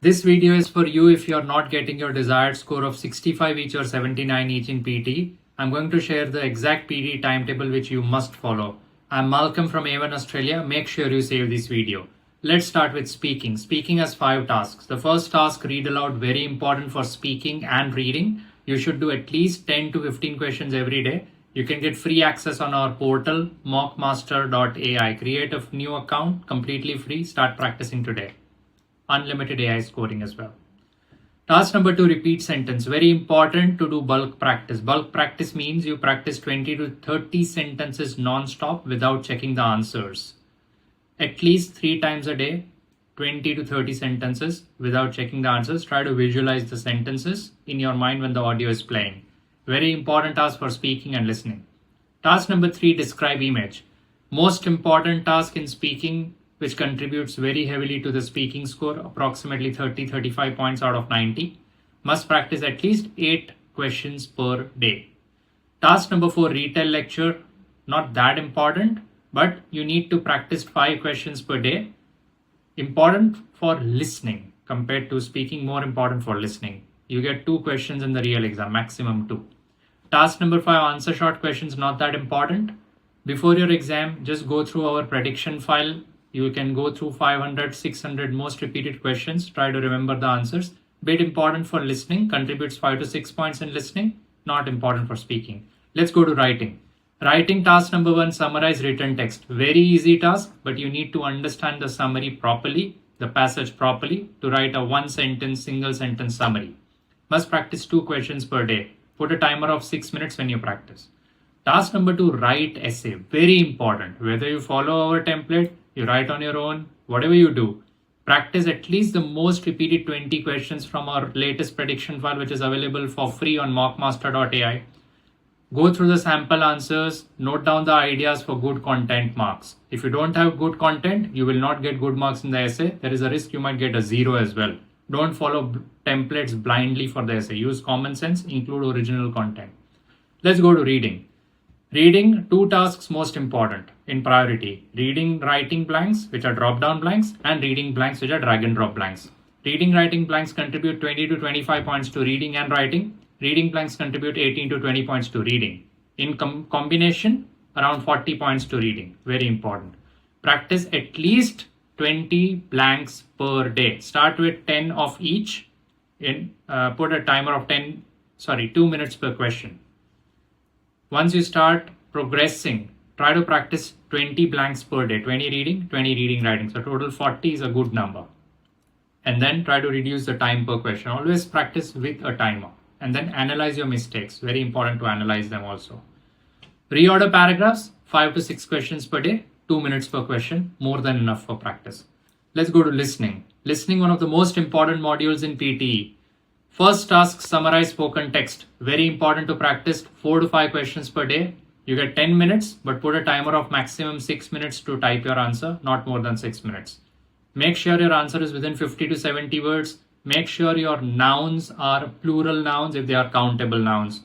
This video is for you if you're not getting your desired score of 65 each or 79 each in PTE. I'm going to share the exact PTE timetable which you must follow. I'm Malcolm from A1 Australia. Make sure you save this video. Let's start with speaking. Speaking has 5 tasks. The first task, read aloud, very important for speaking and reading. You should do at least 10 to 15 questions every day. You can get free access on our portal, mockmaster.ai. Create a new account, completely free. Start practicing today. Unlimited AI scoring as well. Task number 2, repeat sentence. Very important to do bulk practice. Bulk practice means you practice 20 to 30 sentences non-stop without checking the answers. At least 3 times a day, 20 to 30 sentences without checking the answers. Try to visualize the sentences in your mind when the audio is playing. Very important task for speaking and listening. Task number 3, describe image. Most important task in speaking, which contributes very heavily to the speaking score, approximately 30-35 points out of 90. Must practice at least 8 questions per day. Task number 4, retell lecture. Not that important, but you need to practice 5 questions per day. Important for listening compared to speaking, more important for listening. You get 2 questions in the real exam, maximum 2. Task number 5, answer short questions, not that important. Before your exam, just go through our prediction file. You can go through 500, 600 most repeated questions. Try to remember the answers. Bit important for listening, contributes 5 to 6 points in listening, not important for speaking. Let's go to writing. Writing task number 1, summarize written text. Very easy task, but you need to understand the summary properly, the passage properly, to write a 1 sentence, single sentence summary. Must practice 2 questions per day. Put a timer of 6 minutes when you practice. Task number 2, write essay. Very important. Whether you follow our template, you write on your own, whatever you do, practice at least the most repeated 20 questions from our latest prediction file, which is available for free on mockmaster.ai. Go through the sample answers, note down the ideas for good content marks. If you don't have good content, you will not get good marks in the essay. There is a risk you might get a 0 as well. Don't follow templates blindly for the essay. Use common sense, include original content. Let's go to reading. Reading, 2 tasks most important in priority. Reading writing blanks, which are drop down blanks, and reading blanks, which are drag and drop blanks. Reading writing blanks contribute 20 to 25 points to reading and writing. Reading blanks contribute 18 to 20 points to reading. In combination, around 40 points to reading. Very important. Practice at least 20 blanks per day. Start with 10 of each. Put a timer of 2 minutes per question. Once you start progressing, try to practice 20 blanks per day, 20 reading, writing. So total 40 is a good number. And then try to reduce the time per question. Always practice with a timer. And then analyze your mistakes. Very important to analyze them also. Reorder paragraphs, 5 to 6 questions per day, 2 minutes per question, more than enough for practice. Let's go to listening. Listening, one of the most important modules in PTE. First task, summarize spoken text. Very important to practice 4 to 5 questions per day. You get 10 minutes, but put a timer of maximum 6 minutes to type your answer, not more than 6 minutes. Make sure your answer is within 50 to 70 words. Make sure your nouns are plural nouns if they are countable nouns.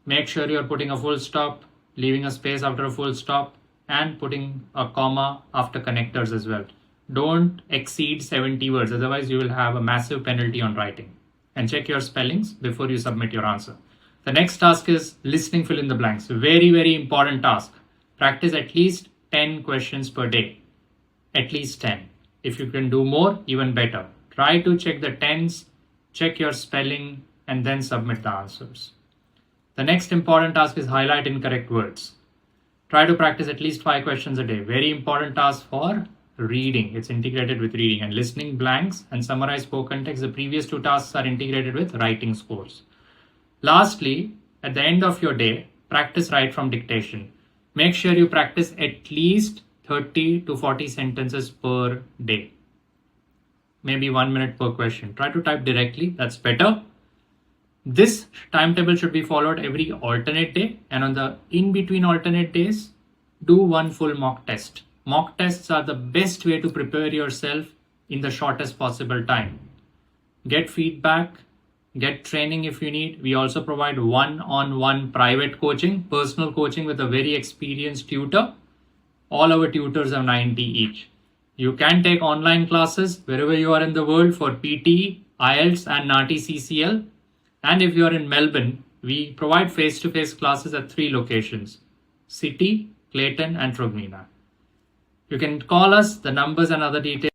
Make sure you're putting a full stop, leaving a space after a full stop, and putting a comma after connectors as well. Don't exceed 70 words, otherwise you will have a massive penalty on writing. And check your spellings before you submit your answer. The next task is listening, fill in the blanks. Very, very important task. Practice at least 10 questions per day. At least 10. If you can do more, even better. Try to check the tense, check your spelling, and then submit the answers. The next important task is highlight incorrect words. Try to practice at least 5 questions a day. Very important task for reading. It's integrated with reading. And listening blanks and summarize spoken text. The previous 2 tasks are integrated with writing scores. Lastly, at the end of your day, practice write from dictation. Make sure you practice at least 30 to 40 sentences per day. Maybe 1 minute per question. Try to type directly. That's better. This timetable should be followed every alternate day. And on the in-between alternate days, do 1 full mock test. Mock tests are the best way to prepare yourself in the shortest possible time. Get feedback, get training if you need. We also provide one-on-one private coaching, personal coaching with a very experienced tutor. All our tutors are 90 each. You can take online classes wherever you are in the world for PTE, IELTS and NATI CCL. And if you're in Melbourne, we provide face-to-face classes at 3 locations: City, Clayton and Truganina. You can call us. The numbers and other details